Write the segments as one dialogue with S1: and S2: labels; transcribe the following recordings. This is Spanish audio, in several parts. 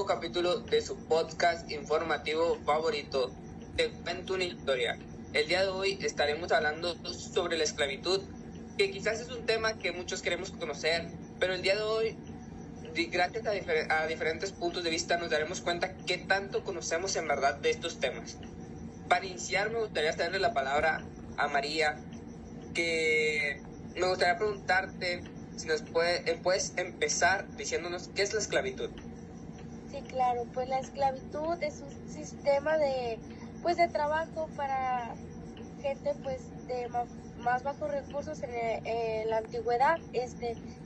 S1: nuevo capítulo de su podcast informativo favorito, Te Cuento una Historia. El día de hoy estaremos hablando sobre la esclavitud, que quizás es un tema que muchos queremos conocer, pero el día de hoy, gracias a diferentes puntos de vista, nos daremos cuenta qué tanto conocemos en verdad de estos temas. Para iniciar, me gustaría cederle la palabra a María, que me gustaría preguntarte si nos puedes empezar diciéndonos qué es la esclavitud.
S2: Sí, claro, pues la esclavitud es un sistema de trabajo para gente de más bajos recursos en la antigüedad.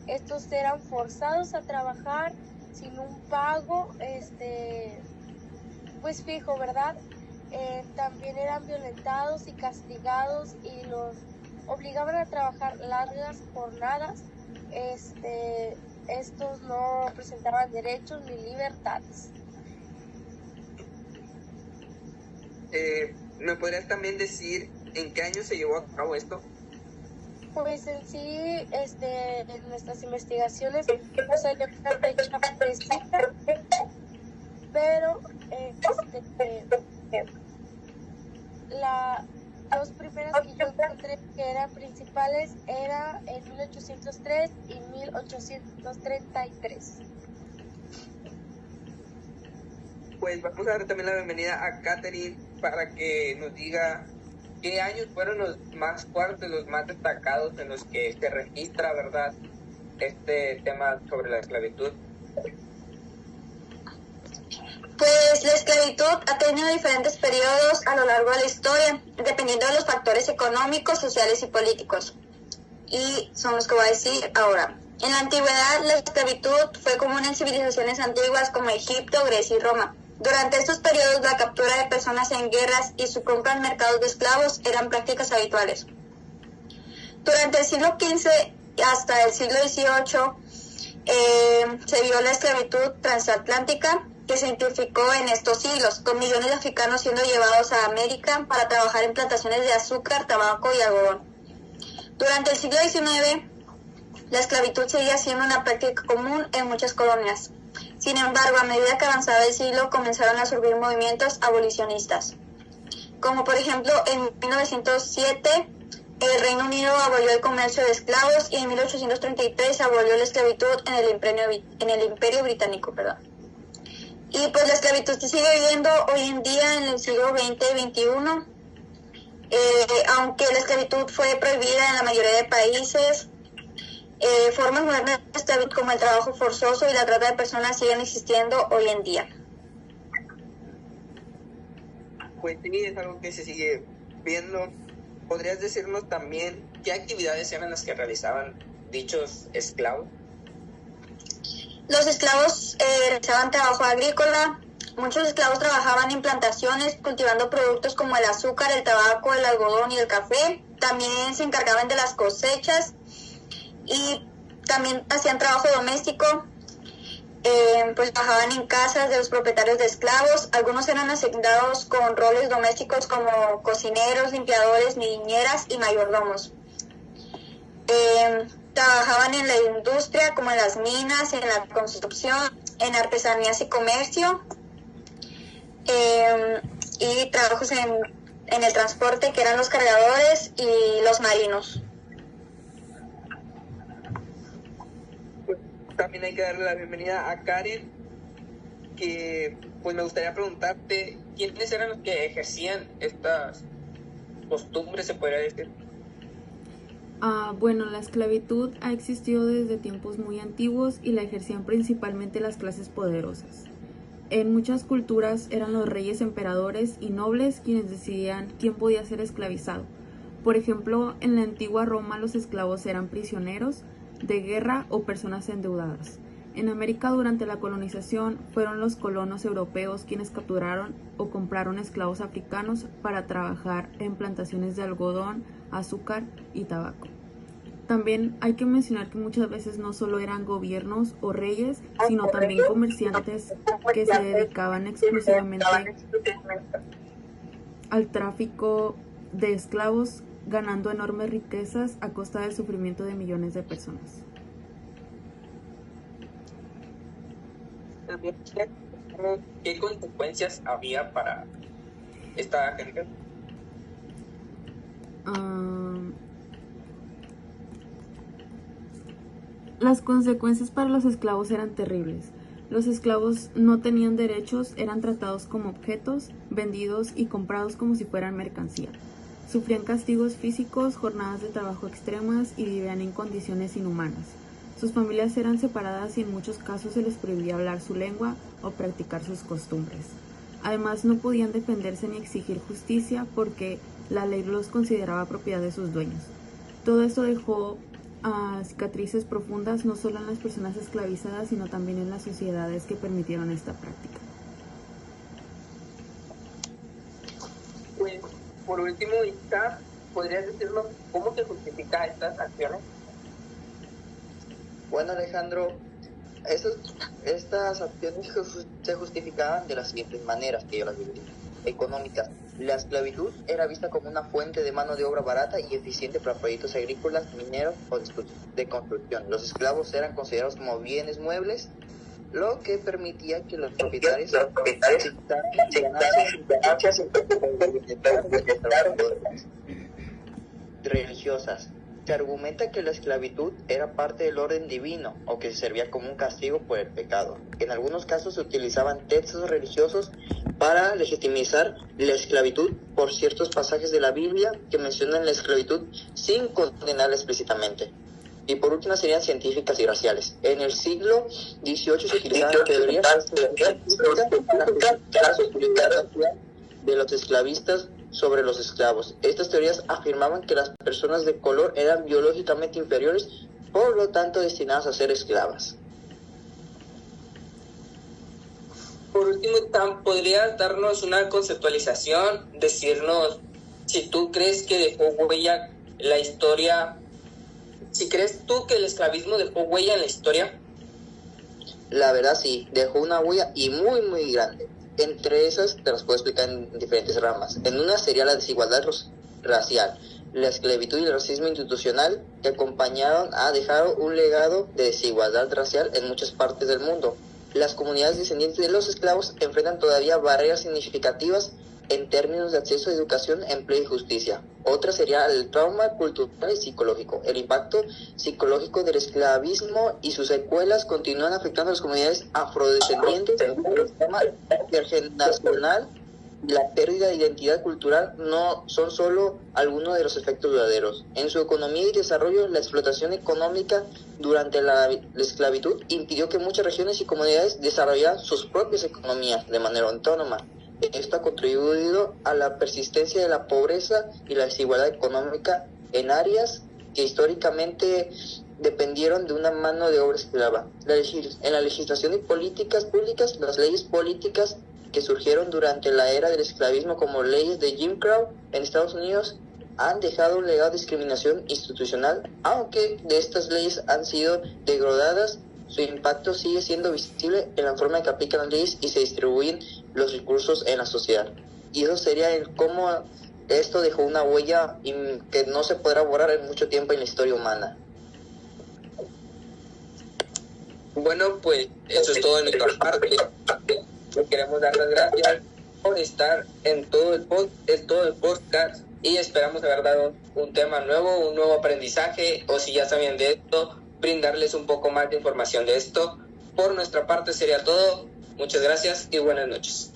S2: Estos eran forzados a trabajar sin un pago fijo, ¿verdad? También eran violentados y castigados y los obligaban a trabajar largas jornadas. Estos no presentaban derechos ni libertades.
S1: ¿Me podrías también decir en qué año se llevó a cabo esto?
S2: Pues en sí, en nuestras investigaciones no se le una fecha precisa, pero las dos primeras que yo encontré que eran principales era en 1803 y 1833.
S1: Pues vamos a dar también la bienvenida a Catherine para que nos diga qué años fueron los más fuertes, los más destacados en los que se registra, ¿verdad?, este tema sobre la esclavitud.
S3: Pues la esclavitud ha tenido diferentes periodos a lo largo de la historia, dependiendo de los factores económicos, sociales y políticos. Y son los que voy a decir ahora. En la antigüedad, la esclavitud fue común en civilizaciones antiguas como Egipto, Grecia y Roma. Durante estos periodos, la captura de personas en guerras y su compra en mercados de esclavos eran prácticas habituales. Durante el siglo XV hasta el siglo XVIII se vio la esclavitud transatlántica, que se intensificó en estos siglos, con millones de africanos siendo llevados a América para trabajar en plantaciones de azúcar, tabaco y algodón. Durante el siglo XIX, la esclavitud seguía siendo una práctica común en muchas colonias. Sin embargo, a medida que avanzaba el siglo, comenzaron a surgir movimientos abolicionistas. Como por ejemplo, en 1907, el Reino Unido abolió el comercio de esclavos y en 1833 se abolió la esclavitud en el Imperio Británico. Y pues la esclavitud se sigue viviendo hoy en día en el siglo XX y XXI, aunque la esclavitud fue prohibida en la mayoría de países. Formas modernas de esclavitud como el trabajo forzoso y la trata de personas siguen existiendo hoy en día.
S1: Pues sí, es algo que se sigue viendo. ¿Podrías decirnos también qué actividades eran las que realizaban dichos esclavos?
S3: Los esclavos realizaban trabajo agrícola. Muchos esclavos trabajaban en plantaciones cultivando productos como el azúcar, el tabaco, el algodón y el café. También se encargaban de las cosechas y también hacían trabajo doméstico. Pues trabajaban en casas de los propietarios de esclavos. Algunos eran asignados con roles domésticos como cocineros, limpiadores, niñeras y mayordomos. Trabajaban en la industria, como en las minas, en la construcción, en artesanías y comercio, y trabajos en el transporte, que eran los cargadores y los marinos.
S1: Pues también hay que darle la bienvenida a Karen, que pues me gustaría preguntarte quiénes eran los que ejercían estas costumbres, se podría decir.
S4: Bueno, la esclavitud ha existido desde tiempos muy antiguos y la ejercían principalmente las clases poderosas. En muchas culturas eran los reyes, emperadores y nobles quienes decidían quién podía ser esclavizado. Por ejemplo, en la antigua Roma los esclavos eran prisioneros de guerra o personas endeudadas. En América durante la colonización fueron los colonos europeos quienes capturaron o compraron esclavos africanos para trabajar en plantaciones de algodón, azúcar y tabaco. También hay que mencionar que muchas veces no solo eran gobiernos o reyes, sino también comerciantes que se dedicaban exclusivamente al tráfico de esclavos, ganando enormes riquezas a costa del sufrimiento de millones de personas.
S1: qué consecuencias había para esta gente.
S4: Las consecuencias para los esclavos eran terribles. Los esclavos no tenían derechos, eran tratados como objetos, vendidos y comprados como si fueran mercancía. Sufrían castigos físicos, jornadas de trabajo extremas y vivían en condiciones inhumanas. Sus familias eran separadas y en muchos casos se les prohibía hablar su lengua o practicar sus costumbres. Además, no podían defenderse ni exigir justicia porque la ley los consideraba propiedad de sus dueños. Todo esto dejó cicatrices profundas no solo en las personas esclavizadas, sino también en las sociedades que permitieron esta práctica.
S1: Pues, por último, Isa, ¿podrías decirnos cómo se justifica estas acciones?
S5: Bueno, Alejandro, estas acciones se justificaban de las siguientes maneras que yo las dividiría. Económicas. La esclavitud era vista como una fuente de mano de obra barata y eficiente para proyectos agrícolas, mineros o de construcción. Los esclavos eran considerados como bienes muebles, lo que permitía que los propietarios ganancias religiosas. Se argumenta que la esclavitud era parte del orden divino o que servía como un castigo por el pecado. En algunos casos se utilizaban textos religiosos para legitimizar la esclavitud por ciertos pasajes de la Biblia que mencionan la esclavitud sin condenarla explícitamente. Y por último serían científicas y raciales. En el siglo XVIII se utilizaban teorías de los esclavistas sobre los esclavos. Estas teorías afirmaban que las personas de color eran biológicamente inferiores, por lo tanto destinadas a ser esclavas.
S1: Por último, ¿podrías darnos una conceptualización? Decirnos si tú crees que dejó huella la historia, si crees tú que el esclavismo dejó huella en la historia.
S5: La verdad sí, dejó una huella y muy muy grande. Entre esas te las puedo explicar en diferentes ramas. En una sería la desigualdad racial, la esclavitud y el racismo institucional que acompañaron a dejar un legado de desigualdad racial en muchas partes del mundo. Las comunidades descendientes de los esclavos enfrentan todavía barreras significativas en términos de acceso a educación, empleo y justicia. Otra sería el trauma cultural y psicológico. El impacto psicológico del esclavismo y sus secuelas continúan afectando a las comunidades afrodescendientes. El sistema intergeneracional y la pérdida de identidad cultural no son solo algunos de los efectos duraderos. En su economía y desarrollo, la explotación económica durante la esclavitud impidió que muchas regiones y comunidades desarrollaran sus propias economías de manera autónoma. Esto ha contribuido a la persistencia de la pobreza y la desigualdad económica en áreas que históricamente dependieron de una mano de obra esclava. En la legislación y políticas públicas, las leyes políticas que surgieron durante la era del esclavismo, como leyes de Jim Crow en Estados Unidos, han dejado un legado de discriminación institucional. Aunque de estas leyes han sido degradadas, su impacto sigue siendo visible en la forma en que aplican las leyes y se distribuyen los recursos en la sociedad. Y eso sería cómo esto dejó una huella que no se podrá borrar en mucho tiempo en la historia humana.
S1: Bueno, pues eso es todo de nuestra parte. Queremos dar las gracias por estar en todo el podcast y esperamos haber dado un tema nuevo, un nuevo aprendizaje, o si ya sabían de esto, brindarles un poco más de información de esto. Por nuestra parte sería todo. Muchas gracias y buenas noches.